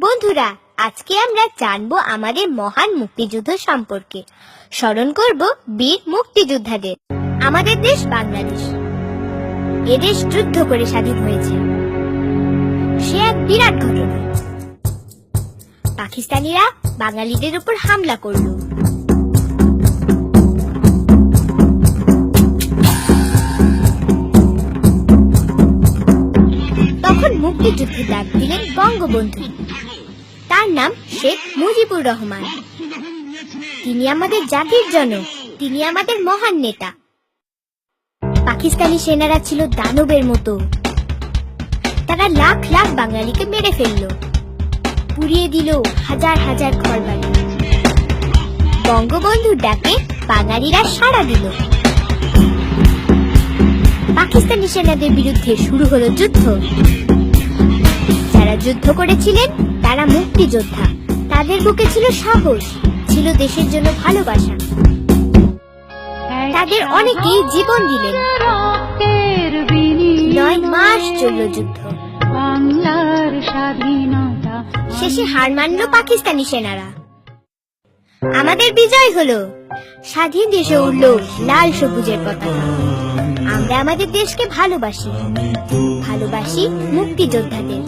বন্ধুরা, আজকে আমরা জানবো আমাদের মহান মুক্তিযুদ্ধ সম্পর্কে। স্মরণ করব বীর মুক্তিযোদ্ধাদের। আমাদের দেশ বাংলাদেশ। এদেশ যুদ্ধ করে স্বাধীন হয়েছে। সে এক বিরাট ঘটনা। পাকিস্তানিরা বাঙালিদের উপর হামলা করল। তখন মুক্তিযুদ্ধে ডাক দিলেন বঙ্গবন্ধু। তার নাম শেখ মুজিবুর রহমান। তিনি আমাদের জাতির জনক, তিনি আমাদের মহান নেতা। পাকিস্তানি সেনারা ছিল দানবের মতো। তারা লাখ লাখ বাঙালিকে মেরে ফেলল, পুড়িয়ে দিল হাজার হাজার ঘরবাড়ি। বঙ্গবন্ধুর ডাকে বাঙালিরা সাড়া দিল। পাকিস্তানি সেনাদের বিরুদ্ধে শুরু হলো যুদ্ধ। যারা যুদ্ধ করেছিলেন তারা মুক্তিযোদ্ধা। তাদের বুকে ছিল সাহস, ছিল দেশের জন্য ভালোবাসা। তাদের অনেকেই জীবন দিলেন। 9 মাস চলল যুদ্ধ। শেষে হার মানল পাকিস্তানি সেনারা। আমাদের বিজয় হলো। স্বাধীন দেশে উড়ল লাল সবুজের পতাকা। আমরা আমাদের দেশকে ভালোবাসি, ভালোবাসি মুক্তিযোদ্ধাদের।